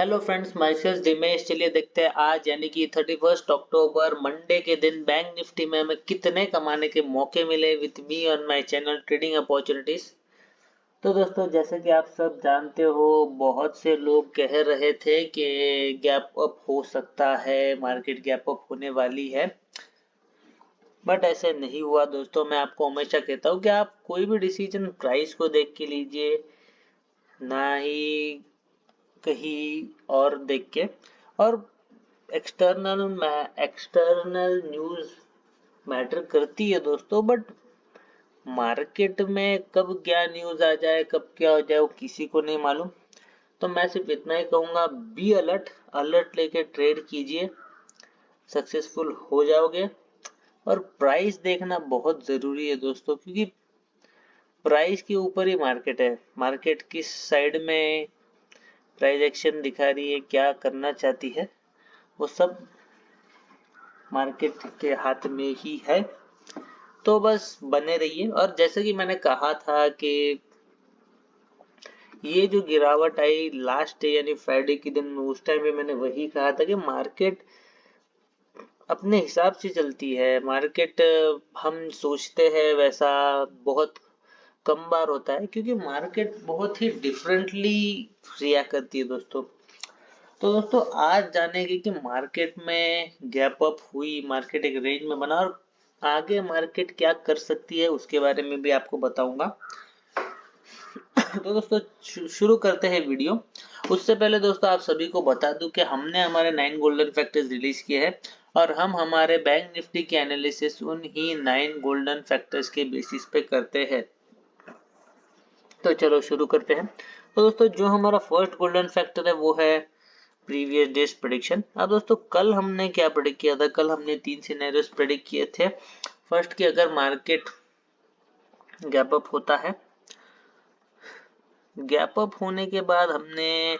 Hello friends, myself Dimesh. चलिए देखते हैं आज यानी कि 31 अक्टूबर मंडे के दिन बैंक निफ्टी में हमें कितने कमाने के मौके मिले with me on my channel trading opportunities. तो दोस्तों, जैसे कि आप सब जानते हो, बहुत से लोग कह रहे थे कि गैप अप हो सकता है, मार्केट गैप अप होने वाली है, बट ऐसे नहीं हुआ। दोस्तों, मैं आपको हमेशा कहता हूँ कि आप कोई भी डिसीजन प्राइस को देख के लीजिए, ना ही कहीं और देख के। और एक्सटर्नल न्यूज़ मैटर करती है दोस्तों, बट मार्केट में कब क्या न्यूज़ आ जाए, कब क्या हो जाए, वो किसी को नहीं मालूम। तो मैं सिर्फ इतना ही कहूँगा, बी अलर्ट, अलर्ट लेके ट्रेड कीजिए, सक्सेसफुल हो जाओगे। और प्राइस देखना बहुत ज़रूरी है दोस्तों, क्योंकि प्राइस के ऊपर ही मार्केट है। मार्केट किस साइड में प्राइस एक्शन दिखा रही है, क्या करना चाहती है, वो सब मार्केट के हाथ में ही है। तो बस बने रहिए। और जैसे कि मैंने कहा था कि ये जो गिरावट आई लास्ट डे यानी फ्राइडे के दिन में, उस टाइम पे मैंने वही कहा था कि मार्केट अपने हिसाब से चलती है। मार्केट हम सोचते हैं वैसा बहुत कम बार होता है, क्योंकि मार्केट बहुत ही डिफरेंटली रिएक्ट करती है दोस्तों। तो दोस्तों, आज जानेंगे कि मार्केट में गैप अप हुई, मार्केट एक रेंज में बना, और आगे मार्केट क्या कर सकती है उसके बारे में भी आपको बताऊंगा। तो दोस्तों, शुरू करते हैं वीडियो। उससे पहले दोस्तों, आप सभी को बता दूं कि हमने हमारे 9 गोल्डन फैक्टर्स रिलीज किए हैं, और हम हमारे बैंक निफ्टी की एनालिसिस उन ही 9 गोल्डन फैक्टर्स के बेसिस पे करते हैं। तो चलो शुरू करते हैं। तो दोस्तों, जो हमारा फर्स्ट गोल्डन फैक्टर है वो है प्रीवियस डेज प्रेडिक्शन। अब दोस्तों, कल हमने क्या प्रेडिक्ट किया था? कल हमने 3 सिनेरियोस प्रेडिक्ट किए थे। फर्स्ट कि अगर मार्केट गैप अप होता है, गैप अप होने के बाद हमने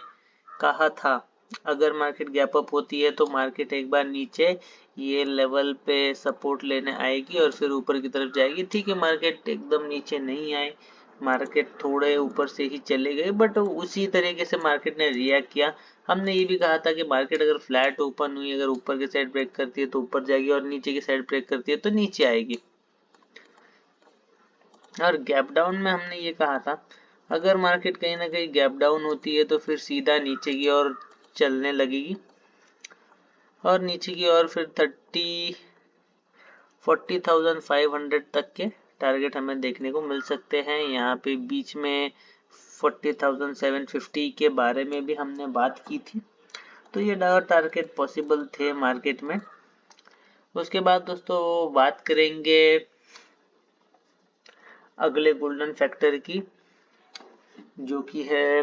कहा था अगर मार्केट गैप अप होती है तो मार्केट एक बार नीचे ये लेवल पे सपोर्ट लेने आएगी और फिर ऊपर की तरफ जाएगी। ठीक है, मार्केट एकदम नीचे नहीं आए, मार्केट थोड़े ऊपर से ही चले गए, बट उसी तरीके से मार्केट ने रिएक्ट किया। हमने ये भी कहा था कि मार्केट अगर फ्लैट ओपन हुई, अगर ऊपर की साइड ब्रेक करती है तो ऊपर जाएगी, और नीचे की साइड ब्रेक करती है तो नीचे आएगी। और गैप डाउन में हमने ये कहा था अगर मार्केट कहीं ना कहीं गैप डाउन होती है तो फिर सीधा नीचे की ओर चलने लगेगी, और नीचे की ओर फिर 40,500 तक के टारगेट हमें देखने को मिल सकते हैं। यहाँ पे बीच में 40,750 के बारे में भी हमने बात की थी। तो ये टारगेट पॉसिबल थे मार्केट में। उसके बाद दोस्तों बात करेंगे अगले गोल्डन फैक्टर की, जो कि है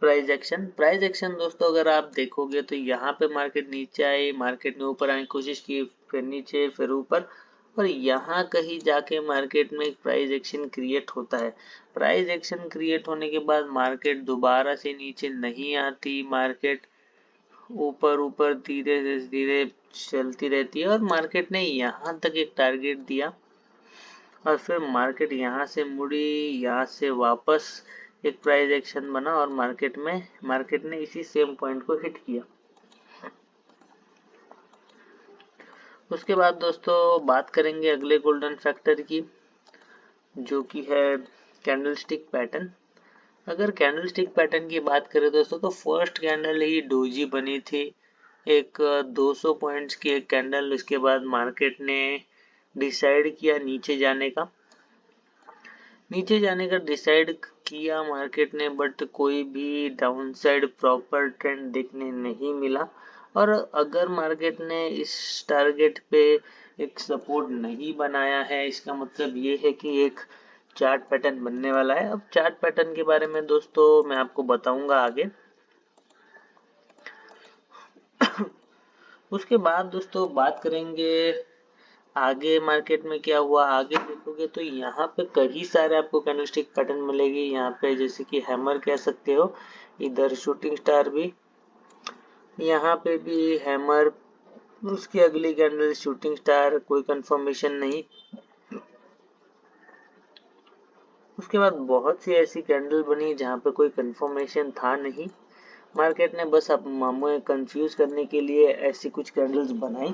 प्राइस एक्शन। प्राइस एक्शन दोस्तों, अगर आप देखोगे तो यहाँ पे मार्केट नीचे आई, मार्केट ने ऊपर आने की कोशिश की, फिर नीचे, फिर ऊपर, और यहाँ कहीं जाके मार्केट में एक प्राइस एक्शन क्रिएट होता है। प्राइस एक्शन क्रिएट होने के बाद मार्केट दोबारा से नीचे नहीं आती, मार्केट ऊपर ऊपर धीरे धीरे चलती रहती है, और मार्केट ने यहाँ तक एक टारगेट दिया, और फिर मार्केट यहाँ से मुड़ी, यहाँ से वापस एक प्राइस एक्शन बना, और मार्केट ने इसी सेम पॉइंट को हिट किया। उसके बाद दोस्तों बात करेंगे अगले गोल्डन फैक्टर की, जो कि है कैंडलस्टिक पैटर्न। अगर कैंडलस्टिक पैटर्न की बात करें दोस्तों, तो फर्स्ट कैंडल ही डोजी बनी थी, एक 200 पॉइंट्स की एक कैंडल। उसके बाद मार्केट ने डिसाइड किया नीचे जाने का डिसाइड किया मार्केट ने, बट कोई भी डाउनसाइड प्रॉपर ट्रेंड देखने नहीं मिला। और अगर मार्केट ने इस टारगेट पे एक सपोर्ट नहीं बनाया है, इसका मतलब ये है कि एक चार्ट पैटर्न बनने वाला है। अब चार्ट पैटर्न के बारे में दोस्तों मैं आपको बताऊंगा आगे। उसके बाद दोस्तों बात करेंगे आगे मार्केट में क्या हुआ। आगे देखोगे तो यहाँ पे कई सारे आपको कैंडलस्टिक पैटर्न मिलेगी। यहाँ पे जैसे कि हैमर कह सकते हो, इधर शूटिंग स्टार भी, यहाँ पे भी हैमर, उसकी अगली कैंडल शूटिंग स्टार, कोई कंफर्मेशन नहीं। उसके बाद बहुत सी ऐसी कैंडल बनी जहाँ पे कोई कंफर्मेशन था नहीं, मार्केट ने बस अब हमें कंफ्यूज करने के लिए ऐसी कुछ कैंडल्स बनाई।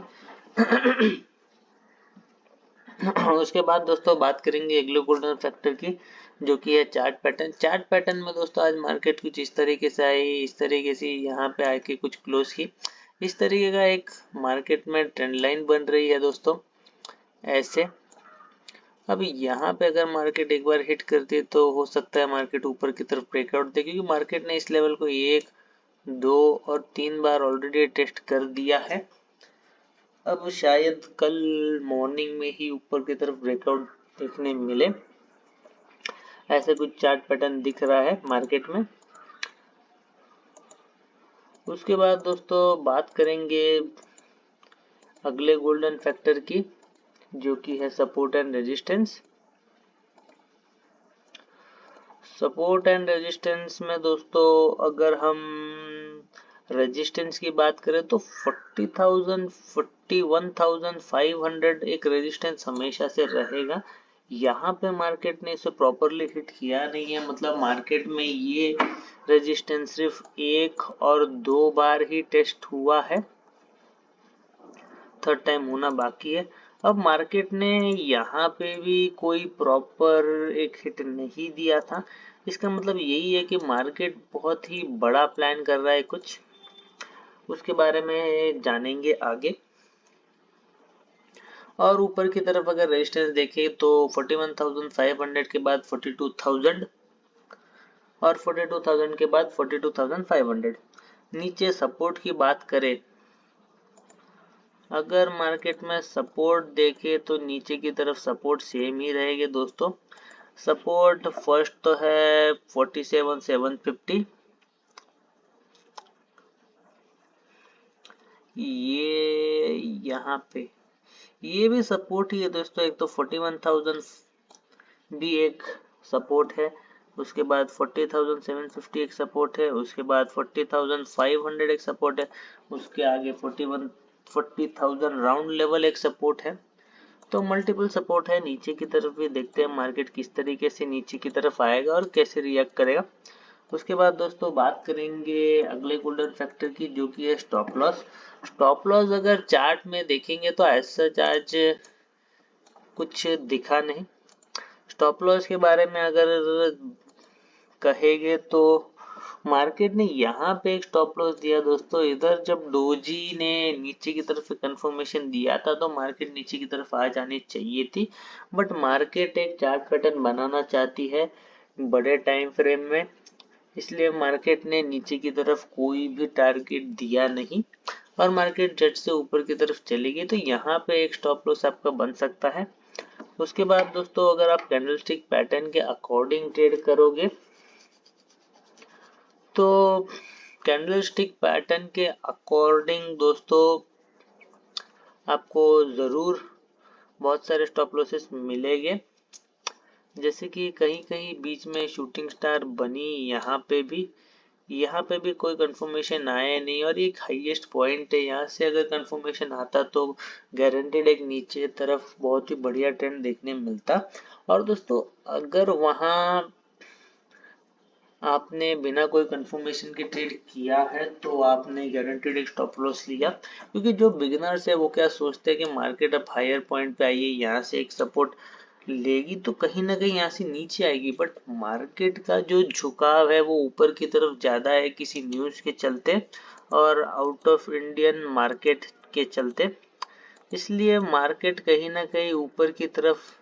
उसके बाद दोस्तों बात करेंगे एग्लो गोल्डन फैक्टर की, जो कि है चार्ट पैटर्न। चार्ट पैटर्न में दोस्तों आज मार्केट कुछ इस तरीके से आई, इस तरीके से यहाँ पे आके कुछ क्लोज की, इस तरीके का एक मार्केट में ट्रेंड लाइन बन रही है दोस्तों ऐसे। अब यहाँ पे अगर मार्केट एक बार हिट करती है तो हो सकता है मार्केट ऊपर की तरफ ब्रेकआउट दे, क्योंकि मार्केट ने इस लेवल को 1, 2 और 3 बार ऑलरेडी टेस्ट कर दिया है। अब शायद कल मॉर्निंग में ही ऊपर की तरफ ब्रेकआउट देखने मिले, ऐसे कुछ चार्ट पैटर्न दिख रहा है मार्केट में। उसके बाद दोस्तों बात करेंगे अगले गोल्डन फैक्टर की, जो कि है support and resistance. Support and resistance में दोस्तों अगर हम रेजिस्टेंस की बात करें तो 40,000 41,500 एक रेजिस्टेंस हमेशा से रहेगा। यहाँ पे मार्केट ने इसे प्रॉपरली हिट किया नहीं है, मतलब मार्केट में ये रेजिस्टेंस सिर्फ 1 और 2 बार ही टेस्ट हुआ है, थर्ड टाइम होना बाकी है। अब मार्केट ने यहाँ पे भी कोई प्रॉपर एक हिट नहीं दिया था, इसका मतलब यही है कि मार्केट बहुत ही बड़ा प्लान कर रहा है कुछ, उसके बारे में जानेंगे आगे। और ऊपर की तरफ अगर रेजिस्टेंस देखें तो 41,500 के बाद 42,000 और 42,000 के बाद 42,500। नीचे सपोर्ट की बात करें, अगर मार्केट में सपोर्ट देखे तो नीचे की तरफ सपोर्ट सेम ही रहेंगे दोस्तों। सपोर्ट फर्स्ट तो है 47,750, ये यहाँ पे ये भी सपोर्ट ही है दोस्तों। एक तो 41,000 भी एक सपोर्ट है, उसके बाद 40,750 एक सपोर्ट है, उसके बाद 40,500 एक सपोर्ट है, उसके आगे 40,000 राउंड लेवल एक सपोर्ट है। तो मल्टीपल सपोर्ट है। नीचे की तरफ भी देखते हैं मार्केट किस तरीके से नीचे की तरफ आएगा और कैसे रिएक्ट करेगा। उसके बाद दोस्तों बात करेंगे अगले गोल्डन फैक्टर की, जो कि है स्टॉप लॉस। स्टॉप लॉस अगर चार्ट में देखेंगे तो ऐसा आज कुछ दिखा नहीं। स्टॉप लॉस के बारे में अगर कहेंगे तो मार्केट ने यहाँ पे एक स्टॉप लॉस दिया दोस्तों। इधर जब डोजी ने नीचे की तरफ कंफर्मेशन दिया था तो मार्केट नीचे की तरफ आ जानी चाहिए थी, बट मार्केट एक चार्ट पैटर्न बनाना चाहती है बड़े टाइम फ्रेम में, इसलिए मार्केट ने नीचे की तरफ कोई भी टारगेट दिया नहीं और मार्केट झट से ऊपर की तरफ चली गई, तो यहाँ पे एक स्टॉप लॉस आपका बन सकता है। उसके बाद दोस्तों अगर आप कैंडलस्टिक पैटर्न के अकॉर्डिंग ट्रेड करोगे तो कैंडलस्टिक पैटर्न के अकॉर्डिंग दोस्तों आपको जरूर बहुत सारे स्टॉप लॉसेस मिलेंगे, जैसे कि कहीं कहीं बीच में शूटिंग स्टार बनी, यहाँ पे भी कोई कंफर्मेशन आया नहीं और एक हाईएस्ट पॉइंट है, यहाँ से अगर कंफर्मेशन आता तो गारंटेड एक नीचे तरफ बहुत ही बढ़िया ट्रेंड देखने मिलता। और दोस्तों अगर वहाँ आपने बिना कोई कंफर्मेशन के ट्रेड किया है तो आपने गारंटेड एक स्टॉप लॉस लिया, क्योंकि जो बिगिनर्स है वो क्या सोचते हैं कि मार्केट अब हायर पॉइंट पे आई है, यहाँ से एक सपोर्ट लेगी तो कहीं ना कहीं यहाँ से नीचे आएगी, बट मार्केट का जो झुकाव है वो ऊपर की तरफ ज्यादा है किसी न्यूज के चलते और आउट ऑफ इंडियन मार्केट के चलते, इसलिए मार्केट कहीं ना कहीं ऊपर की तरफ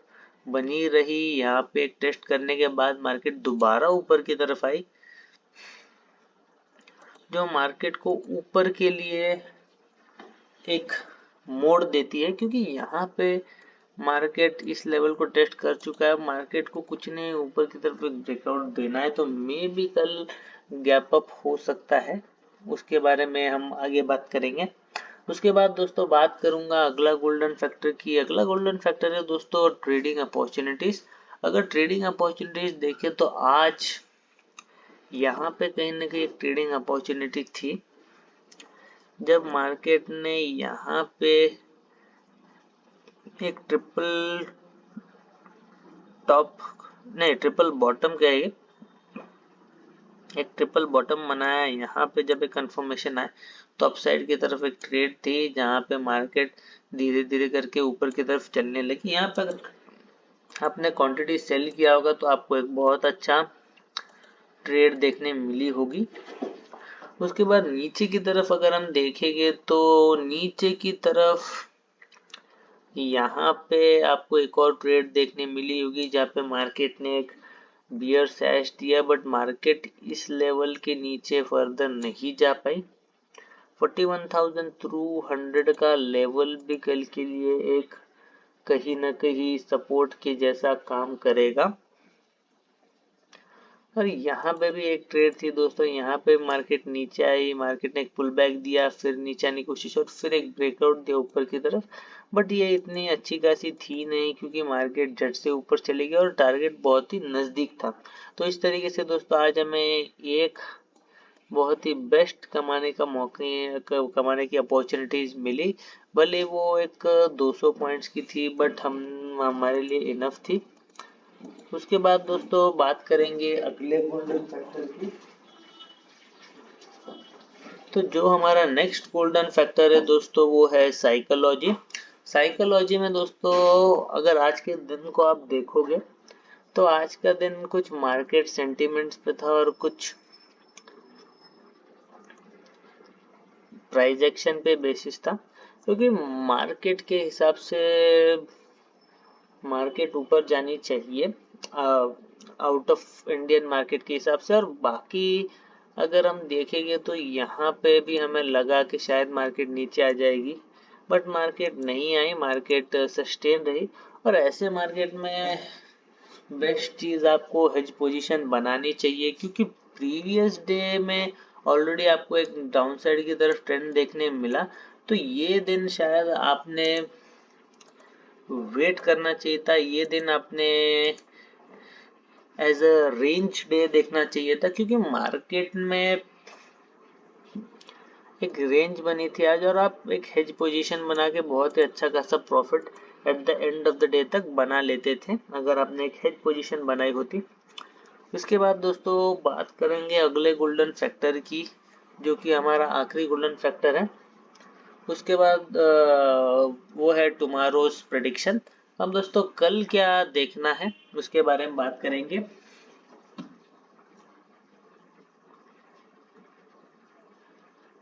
बनी रही। यहाँ पे एक टेस्ट करने के बाद मार्केट दोबारा ऊपर की तरफ आई, जो मार्केट को ऊपर के लिए एक मोड़ देती है, क्योंकि यहाँ पे मार्केट इस लेवल को टेस्ट कर चुका है, मार्केट को कुछ नहीं ऊपर की तरफ एक ब्रेकआउट देना है, तो मे भी कल गैप अप हो सकता है, उसके बारे में हम आगे बात करेंगे। उसके बाद दोस्तों बात करूंगा अगला गोल्डन फैक्टर की। अगला गोल्डन फैक्टर है दोस्तों ट्रेडिंग अपॉर्चुनिटीज। अगर ट्रेडिंग अपॉर्चुनिटीज देखें तो आज यहाँ पे कहीं ना कहीं एक ट्रेडिंग अपॉर्चुनिटी थी, जब मार्केट ने यहाँ पे एक ट्रिपल टॉप नहीं, ट्रिपल बॉटम क्या है, एक ट्रिपल बॉटम बनाया है। यहाँ पे जब एक कंफर्मेशन आए तो अपसाइड की तरफ एक ट्रेड थी जहाँ पे मार्केट धीरे धीरे करके ऊपर की तरफ चलने लगी। यहाँ पर आपने क्वांटिटी सेल किया होगा तो आपको एक बहुत अच्छा ट्रेड देखने मिली होगी। उसके बाद नीचे की तरफ अगर हम देखेंगे तो नीचे की तरफ यहाँ पे आपको एक और ट्रेड देखने मिली होगी जहाँ पे मार्केट ने एक बियर सैश दिया, बट मार्केट इस लेवल के नीचे फर्दर नहीं जा पाई। 41,200 का लेवल भी कल के लिए एक कहीं ना कहीं सपोर्ट के जैसा काम करेगा। और यहाँ पे भी एक ट्रेड थी दोस्तों, यहाँ पे मार्केट नीचे आई, मार्केट ने एक पुल बैक दिया, फिर नीचे आने की कोशिश और फिर एक ब्रेकआउट दिया ऊपर की तरफ, बट ये इतनी अच्छी खासी थी नहीं क्योंकि मार्केट झट से ऊपर चली गई और टारगेट बहुत ही नजदीक था। तो इस तरीके से दोस्तों आज हमें एक बहुत ही बेस्ट कमाने का मौके कमाने की अपॉर्चुनिटीज मिली, भले वो एक 200 पॉइंट्स की थी बट हम हमारे लिए इनफ थी। उसके बाद दोस्तों बात करेंगे अगले गोल्डन फैक्टर की। तो जो हमारा नेक्स्ट गोल्डन फैक्टर है दोस्तों वो है साइकोलॉजी। साइकोलॉजी में दोस्तों अगर आज के दिन को आप देखोगे तो आज का दिन कुछ मार्केट सेंटिमेंट्स पे था और कुछ प्राइस एक्शन पे बेसिस था, क्योंकि मार्केट के हिसाब से मार्केट ऊपर जानी चाहिए आउट ऑफ इंडियन मार्केट के हिसाब से। और बाकी अगर हम देखेंगे तो यहाँ पे भी हमें लगा कि शायद मार्केट नीचे आ जाएगी, बट मार्केट नहीं आई, मार्केट सस्टेन रही। और ऐसे मार्केट में बेस्ट चीज आपको हेज पोजीशन बनानी चाहिए, क्योंकि प्रीवियस डे में ऑलरेडी आपको एक डाउन साइड की तरफ ट्रेंड देखने मिला। तो ये दिन शायद आपने वेट करना चाहिए था, ये दिन आपने एज अ रेंज डे देखना चाहिए था, क्योंकि मार्केट में एक रेंज बनी थी आज और आप एक हेज पोजीशन बना के बहुत ही अच्छा खासा profit at the end of the day तक बना लेते थे अगर आपने एक हेज पोजीशन बनाई होती। इसके बाद दोस्तों बात करेंगे अगले गोल्डन फैक्टर की, जो कि हमारा आखिरी गोल्डन फैक्टर है। उसके बाद वो है टुमारोज प्रेडिक्शन। अब दोस्तों कल क्या देखना है उसके बारे में बात करेंगे।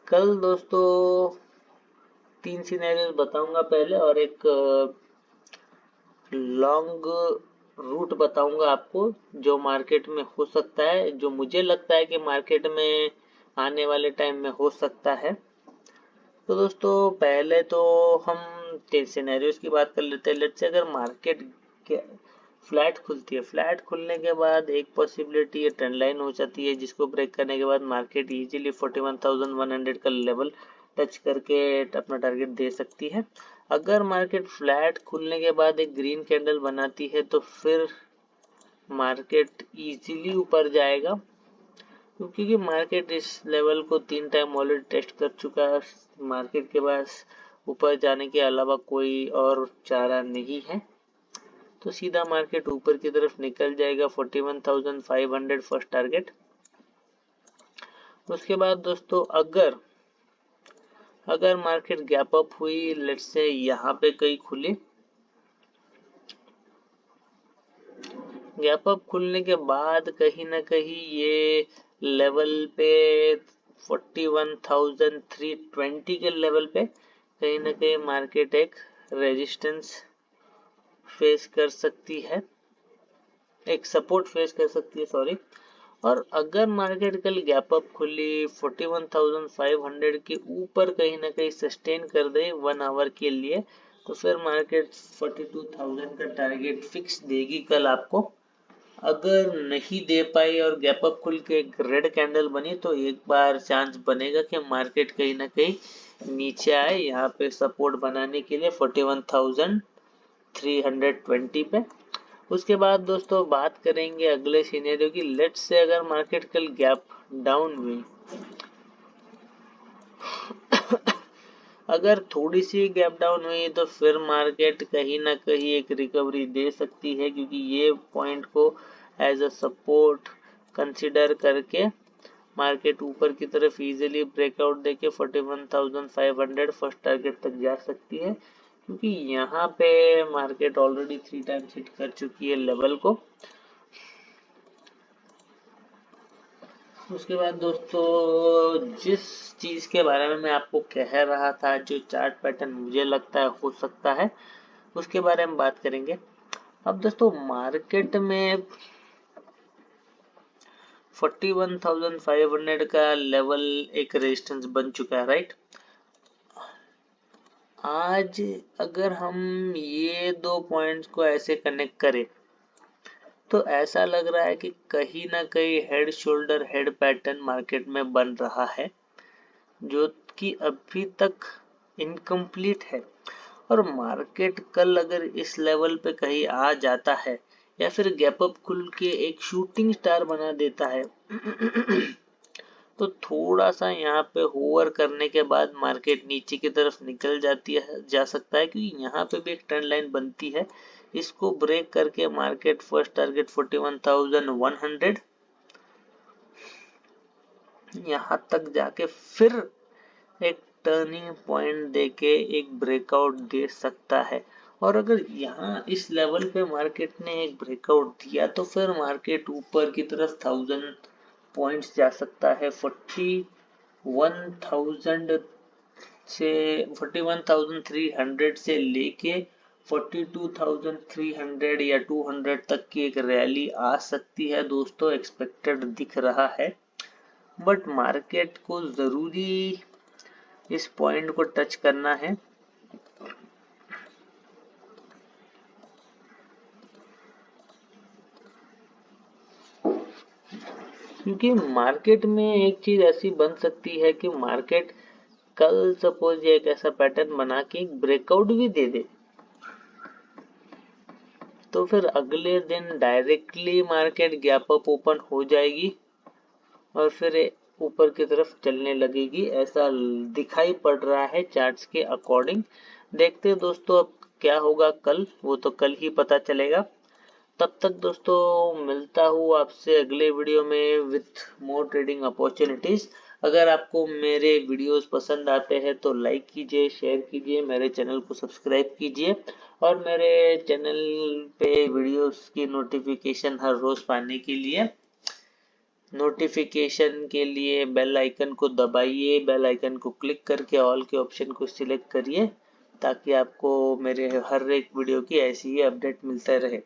कल दोस्तों 3 सिनेरियोस बताऊंगा पहले, और एक लॉन्ग रूट बताऊंगा आपको जो मार्केट में हो सकता है, जो मुझे लगता है कि मार्केट में आने वाले टाइम में हो सकता है। तो दोस्तों पहले तो हम 3 सिनेरियोस की बात कर लेते हैं। लेट्स से अगर मार्केट फ्लैट खुलती है, फ्लैट खुलने के बाद एक पॉसिबिलिटी ट्रेंड लाइन हो जाती है, जिसको ब्रेक करने के बाद मार्केट इजीली 41,100 का लेवल टच करके अपना टारगेट दे सकती है। अगर मार्केट फ्लैट खुलने के बाद एक ग्रीन कैंडल बनाती है तो फिर मार्केट इजीली ऊपर जाएगा, क्योंकि मार्केट इस लेवल को 3 टाइम ऑलरेडी टेस्ट कर चुका है। मार्केट के पास ऊपर जाने के अलावा कोई और चारा नहीं है, तो सीधा मार्केट ऊपर की तरफ निकल जाएगा 41,500 फर्स्ट टारगेट। उसके बाद दोस्तों अगर मार्केट गैप अप हुई, लेट्स से यहाँ पे कहीं खुली, गैप अप खुलने के बाद कहीं ना कहीं ये लेवल पे 41,320 के लेवल पे कहीं ना कहीं मार्केट एक रेजिस्टेंस फेस कर सकती है, एक सपोर्ट फेस कर सकती है, सॉरी। और अगर मार्केट कल गैप अप खुली 41,500 के ऊपर कहीं ना कहीं सस्टेन कर दे 1 आवर के लिए, तो फिर मार्केट 42,000 का टारगेट फिक्स देगी कल आपको। अगर नहीं दे पाई और गैप अप खुल के एक रेड कैंडल बनी तो एक बार चांस बनेगा कि मार्केट कहीं ना कहीं नीचे आए, यहाँ पे सपोर्ट बनाने के लिए 41,320 पे। उसके बाद दोस्तों बात करेंगे अगले सिनेरियो की। लेट्स से अगर मार्केट कल गैप डाउन हुई अगर थोड़ी सी गैप डाउन हुई तो फिर मार्केट कहीं ना कहीं एक रिकवरी दे सकती है, क्योंकि ये पॉइंट को एज अ सपोर्ट कंसिडर करके मार्केट ऊपर की तरफ इजीली ब्रेकआउट देके 41,500 फर्स्ट टारगेट तक जा सकती है, क्योंकि यहाँ पे मार्केट ऑलरेडी 3 टाइम्स हिट कर चुकी है लेवल को। उसके बाद दोस्तों, जिस चीज के बारे में मैं आपको कह रहा था, जो चार्ट पैटर्न मुझे लगता है हो सकता है, उसके बारे में बात करेंगे। अब दोस्तों, मार्केट में 41,500 का लेवल एक रेजिस्टेंस बन चुका है, राइट। आज अगर हम ये दो पॉइंट्स को ऐसे कनेक्ट करें तो ऐसा लग रहा है कि कहीं ना कहीं head shoulder head pattern market में बन रहा है, जो कि अभी तक इनकम्प्लीट है। और मार्केट कल अगर इस लेवल पे कहीं आ जाता है या फिर गैप अप खुल के एक शूटिंग स्टार बना देता है तो थोड़ा सा यहाँ पे होवर करने के बाद मार्केट नीचे की तरफ निकल जाती है, जा सकता है, क्योंकि यहाँ पे भी एक ट्रेंड लाइन बनती है। इसको ब्रेक करके मार्केट फर्स्ट टारगेट 41,100 यहाँ तक जाके फिर एक टर्निंग पॉइंट देके एक ब्रेकआउट दे सकता है। और अगर यहाँ इस लेवल पे मार्केट ने एक ब्रेकआउट दिया तो फिर मार्केट ऊपर की तरफ 1000 पॉइंट्स जा सकता है। 41,000 से 41,300 से लेके 42,300 या 200 तक की एक रैली आ सकती है दोस्तों, एक्सपेक्टेड दिख रहा है। बट मार्केट को जरूरी इस पॉइंट को टच करना है। क्योंकि मार्केट में एक चीज ऐसी बन सकती है कि मार्केट कल सपोज ये एक ऐसा पैटर्न बना के एक ब्रेकआउट भी दे दे, तो फिर अगले दिन directly market gap up open हो जाएगी और फिर ऊपर की तरफ चलने लगेगी, ऐसा दिखाई पड़ रहा है चार्ट्स के अकॉर्डिंग। देखते हैं दोस्तों अब क्या होगा कल, वो तो कल ही पता चलेगा। तब तक दोस्तों मिलता हूँ आपसे अगले वीडियो में विथ मोर ट्रेडिंग अपॉर्चुनिटीज। अगर आपको मेरे वीडियोस पसंद आते हैं तो लाइक कीजिए, शेयर कीजिए, मेरे चैनल को सब्सक्राइब कीजिए और मेरे चैनल पे वीडियोस की नोटिफिकेशन हर रोज पाने के लिए नोटिफिकेशन के लिए बेल आइकन को दबाइए, बेल आइकन को क्लिक करके ऑल के ऑप्शन को सिलेक्ट करिए, ताकि आपको मेरे हर एक वीडियो की ऐसी ही अपडेट मिलता रहे।